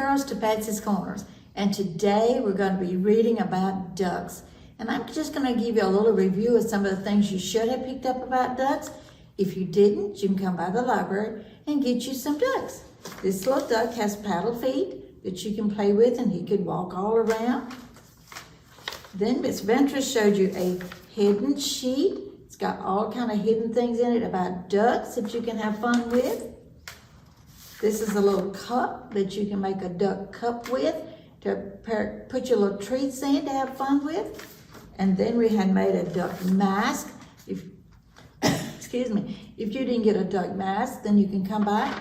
girls to Patsy's Corners, and today we're going to be reading about ducks. And I'm just going to give you a little review of some of the things you should have picked up about ducks. If you didn't, you can come by the library and get you some ducks. This little duck has paddle feet that you can play with, and he could walk all around. Then Miss Ventress showed you a hidden sheet. It's got all kind of hidden things in it about ducks that you can have fun with. This is a little cup that you can make a duck cup with to put your little treats in to have fun with. And then we had made a duck mask. If, excuse me, if you didn't get a duck mask, then you can come by,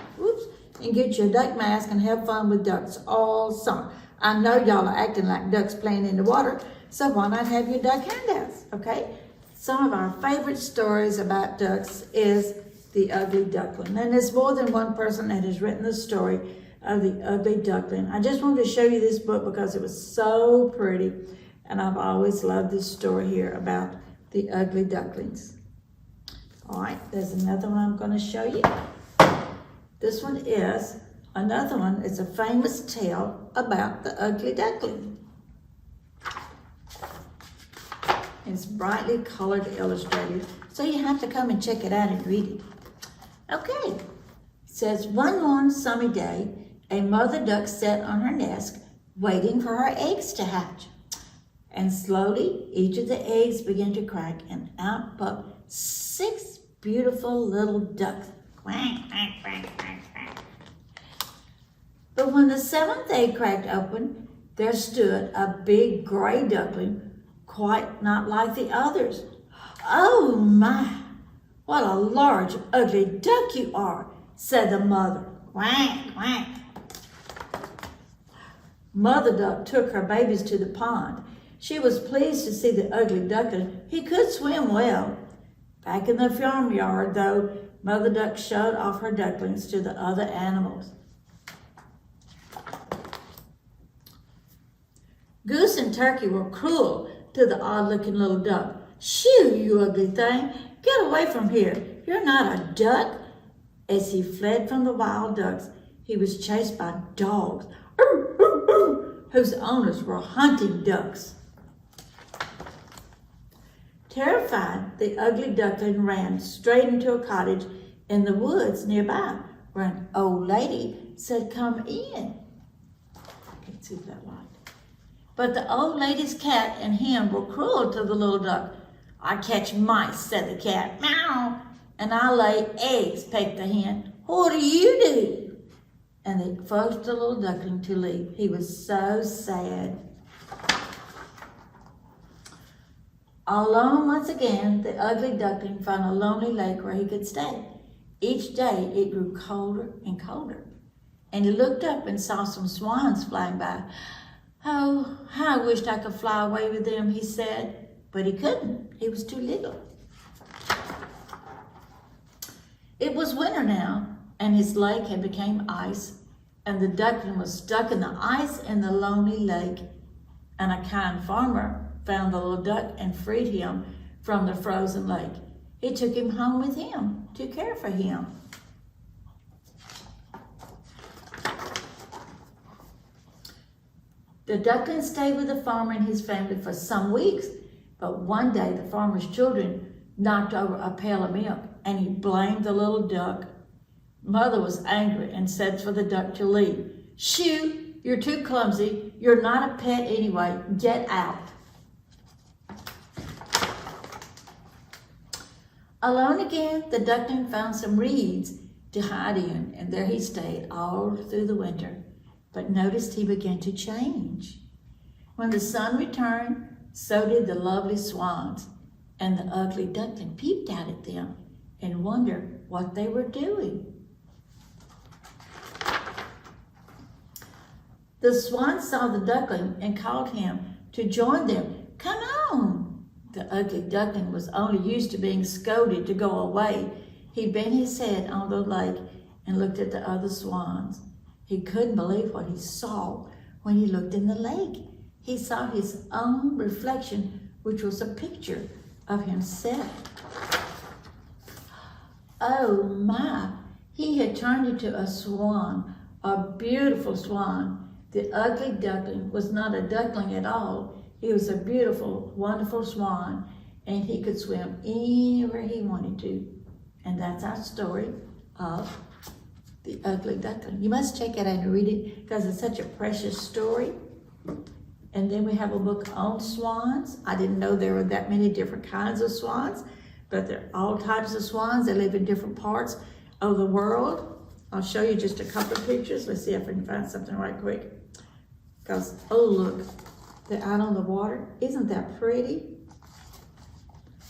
and get your duck mask and have fun with ducks all summer. I know y'all are acting like ducks playing in the water, so why not have your duck handouts, okay? Some of our favorite stories about ducks is The Ugly Duckling. And there's more than one person that has written the story of The Ugly Duckling. I just wanted to show you this book because it was so pretty. And I've always loved this story here about the ugly ducklings. All right, there's another one I'm going to show you. This one is another one. It's a famous tale about the ugly duckling. It's brightly colored, illustrated, so you have to come and check it out and read it. Okay, it says, one warm summer day, a mother duck sat on her nest waiting for her eggs to hatch. And slowly, each of the eggs began to crack, and out popped 6 beautiful little ducks. Quack, quack, quack, quack, quack. But when the 7th egg cracked open, there stood a big gray duckling, quite not like the others. "Oh my, what a large, ugly duck you are," said the mother. Quack, quack. Mother duck took her babies to the pond. She was pleased to see the ugly duckling. He could swim well. Back in the farmyard, though, Mother Duck showed off her ducklings to the other animals. Goose and Turkey were cruel to the odd-looking little duck. "Shoo, you ugly thing, get away from here. You're not a duck." As he fled from the wild ducks, he was chased by dogs, whose owners were hunting ducks. Terrified, the ugly duckling ran straight into a cottage in the woods nearby, where an old lady said, "Come in." I can't see that light. But the old lady's cat and hen were cruel to the little duck. "I catch mice," said the cat. "Meow." "And I lay eggs," pecked the hen. "What do you do?" And they forced the little duckling to leave. He was so sad. Alone once again, the ugly duckling found a lonely lake where he could stay. Each day it grew colder and colder, and he looked up and saw some swans flying by. "Oh, how I wished I could fly away with them," he said, but he couldn't. He was too little. It was winter now, and his lake had become ice, and the duckling was stuck in the ice in the lonely lake. And a kind farmer found the little duck and freed him from the frozen lake. He took him home with him to care for him. The duckling stayed with the farmer and his family for some weeks, but one day the farmer's children knocked over a pail of milk, and he blamed the little duck. Mother was angry and said for the duck to leave. "Shoo, you're too clumsy. You're not a pet anyway. Get out." Alone again, the duckling found some reeds to hide in, and there he stayed all through the winter, but noticed he began to change. When the sun returned, so did the lovely swans, and the ugly duckling peeped out at them and wondered what they were doing. The swans saw the duckling and called him to join them. "Come on." The ugly duckling was only used to being scolded to go away. He bent his head on the lake and looked at the other swans. He couldn't believe what he saw when he looked in the lake. He saw his own reflection, which was a picture of himself. Oh my, he had turned into a swan, a beautiful swan, The ugly duckling was not a duckling at all. He was a beautiful, wonderful swan, and he could swim anywhere he wanted to. And that's our story of the ugly duckling. You must check it out and read it because it's such a precious story. And then we have a book on swans. I didn't know there were that many different kinds of swans, but there are all types of swans. They live in different parts of the world. I'll show you just a couple of pictures. Let's see if I can find something right quick. Because, oh look, they're out on the water. Isn't that pretty?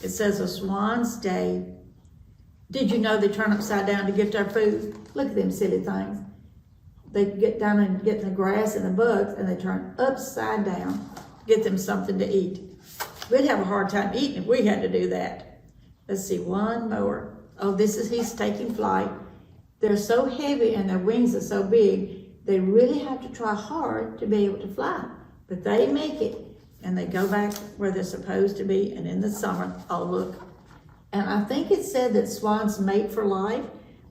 It says a swan's day. Did you know they turn upside down to get their food? Look at them silly things. They get down and get in the grass and the bugs, and they turn upside down to get them something to eat. We'd have a hard time eating if we had to do that. Let's see, one more. Oh, he's taking flight. They're so heavy and their wings are so big, they really have to try hard to be able to fly. But they make it, and they go back where they're supposed to be, and in the summer, oh look. And I think it said that swans mate for life.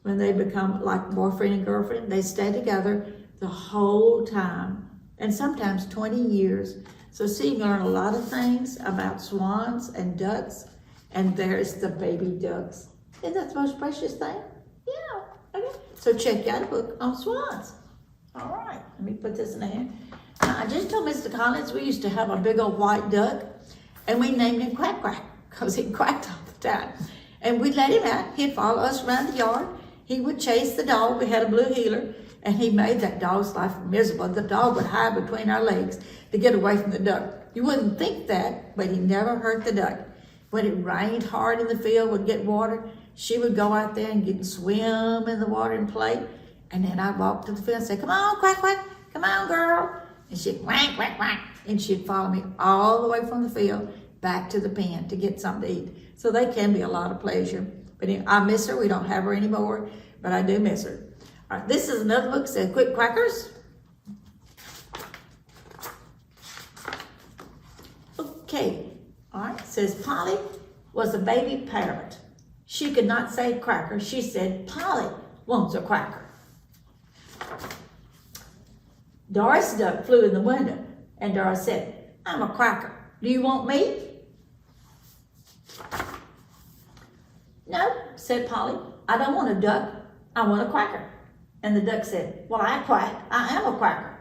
When they become like boyfriend and girlfriend, they stay together the whole time, and sometimes 20 years. So see, you learn a lot of things about swans and ducks, and there's the baby ducks. Isn't that the most precious thing? Yeah, okay. So check out a book on swans. All right, let me put this in there. Now, I just told Mr. Collins we used to have a big old white duck, and we named him Quack Quack, because he quacked all the time. And we'd let him out. He'd follow us around the yard. He would chase the dog. We had a blue heeler, and he made that dog's life miserable. The dog would hide between our legs to get away from the duck. You wouldn't think that, but he never hurt the duck. When it rained hard in the field, would get water, she would go out there and swim in the water and play. And then I'd walk to the field and say, come on, Quack Quack, come on, girl. And she'd quack, quack, quack. And she'd follow me all the way from the field back to the pen to get something to eat. So they can be a lot of pleasure. But I miss her. We don't have her anymore, but I do miss her. All right, this is another book that says Quick Quackers. Okay, all right, it says Polly was a baby parrot. She could not say cracker. She said, Polly wants a cracker. Doris Duck flew in the window, and Doris said, I'm a cracker. Do you want me? No, said Polly, I don't want a duck, I want a cracker. And the duck said, well, I quack, I am a cracker.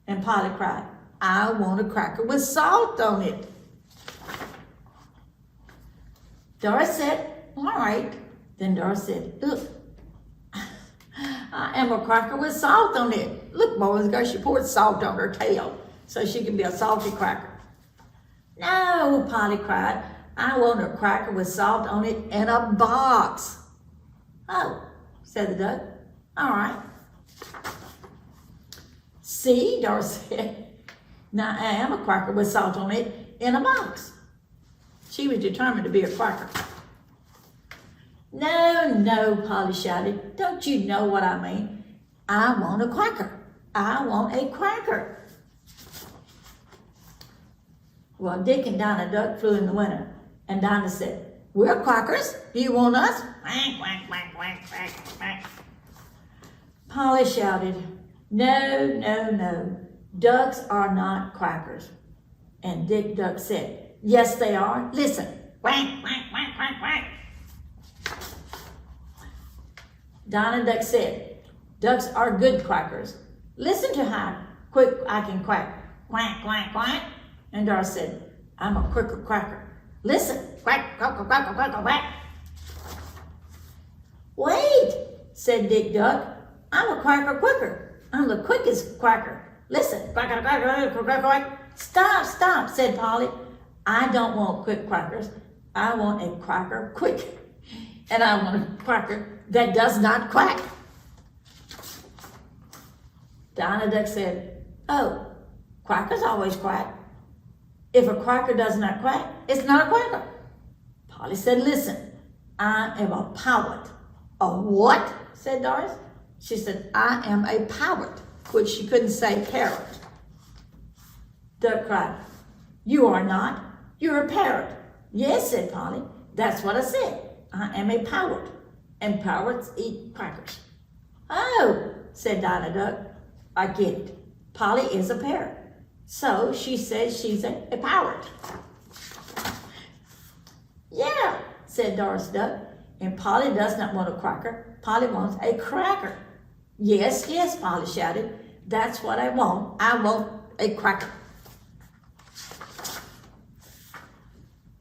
And Polly cried, I want a cracker with salt on it. Doris said, all right. Then Doris said, look, I am a cracker with salt on it. Look, boys and girls, she poured salt on her tail so she can be a salty cracker. No, Polly cried, I want a cracker with salt on it in a box. Oh, said the duck. All right. See, Doris said, now I am a cracker with salt on it in a box. She was determined to be a cracker. No, no, Polly shouted. Don't you know what I mean? I want a cracker. I want a cracker. Well, Dick and Dinah Duck flew in the window, and Dinah said, we're quackers. Do you want us? Quack, quack, quack, quack, quack, quack. Polly shouted, no, no, no. Ducks are not quackers. And Dick Duck said, yes, they are. Listen. Quack, quack, quack, quack, quack. Dinah Duck said, ducks are good quackers. Listen to how quick I can quack. Quack, quack, quack. And Doris said, I'm a quicker quacker. Listen. Quack, quack, quack, quack, quack, quack. Wait, said Dick Duck. I'm a quacker quicker. I'm the quickest quacker. Listen. Quack, quack, quack, quack, quack, quack. Stop, stop, said Polly. I don't want quick quackers. I want a quacker quick. And I want a quacker that does not quack. Dinah Duck said, oh, quackers always quack. If a quacker does not quack, it's not a quacker. Polly said, listen, I am a poet. A what? Said Doris. She said, I am a poet, which she couldn't say parrot. Duck cried, you are not. You're a parrot. Yes, said Polly. That's what I said. I am a parrot, and parrots eat crackers. Oh, said Dinah Duck. I get it. Polly is a parrot. So she says she's a parrot. Yeah, said Doris Duck. And Polly does not want a cracker. Polly wants a cracker. Yes, yes, Polly shouted. That's what I want. I want a cracker.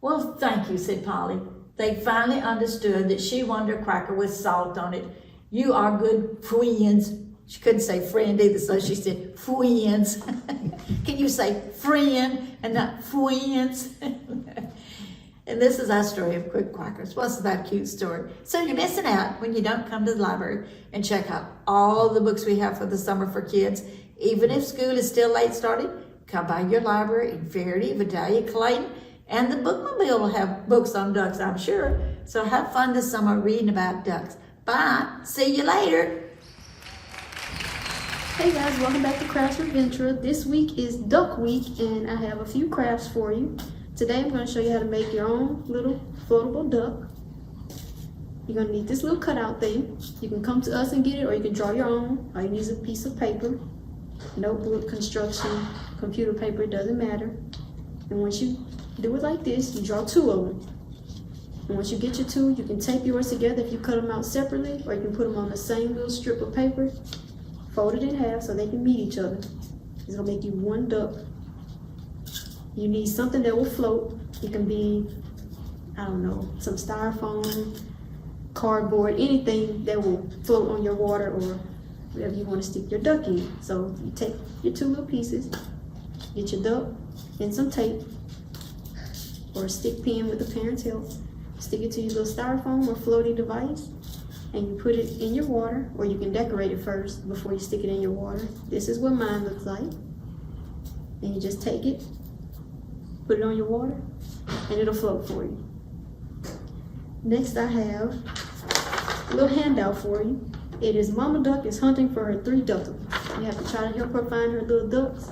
Well, thank you, said Polly. They finally understood that she wanted a cracker with salt on it. You are good friends. She couldn't say friend either, so she said friends. Can you say friend and not friends? And this is our story of quick crackers. Wasn't that a cute story? So you're missing out when you don't come to the library and check out all the books we have for the summer for kids. Even if school is still late starting, come by your library in Faraday, Vidalia, Clayton, and the bookmobile will have books on ducks, I'm sure. So have fun this summer reading about ducks. Bye. See you later. Hey guys, welcome back to Crafts with Ventura. This week is Duck Week and I have a few crafts for you. Today I'm going to show you how to make your own little floatable duck. You're going to need this little cutout thing. You can come to us and get it, or you can draw your own. All you need is a piece of paper, notebook, construction, computer paper, it doesn't matter. And once you do it like this, you draw two of them. And once you get your two, you can tape yours together if you cut them out separately, or you can put them on the same little strip of paper, fold it in half so they can meet each other. It's going to make you one duck. You need something that will float. It can be, I don't know, some styrofoam, cardboard, anything that will float on your water or whatever you want to stick your duck in. So you take your two little pieces, get your duck and some tape or a stick pin with the parent's help. Stick it to your little styrofoam or floating device and you put it in your water, or you can decorate it first before you stick it in your water. This is what mine looks like. And you just take it, put it on your water, and it'll float for you. Next I have a little handout for you. It is Mama Duck is hunting for her 3 ducklings. You have to try to help her find her little ducks,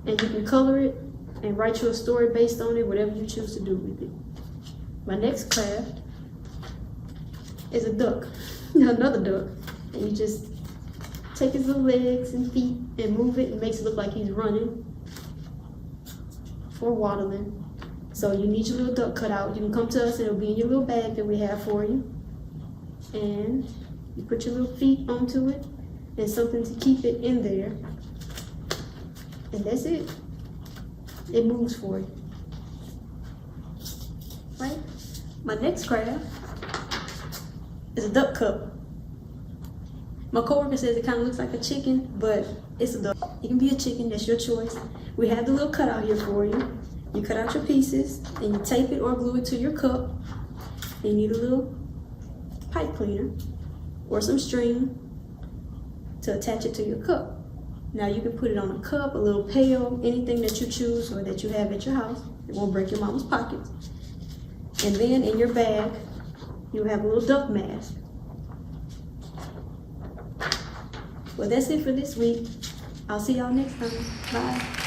and you can color it and write you a story based on it, whatever you choose to do with it. My next craft is a duck, another duck, and you just take his little legs and feet and move it and makes it look like he's running or waddling. So you need your little duck cut out. You can come to us and it'll be in your little bag that we have for you. And you put your little feet onto it and something to keep it in there. And that's it. It moves for you. Right? My next craft is a duck cup. My coworker says it kind of looks like a chicken, but it's a duck. It can be a chicken, that's your choice. We have the little cutout here for you. You cut out your pieces and you tape it or glue it to your cup. And you need a little pipe cleaner or some string to attach it to your cup. Now you can put it on a cup, a little pail, anything that you choose or that you have at your house. It won't break your mama's pockets. And then in your bag, you have a little duck mask. Well, that's it for this week. I'll see y'all next time. Bye.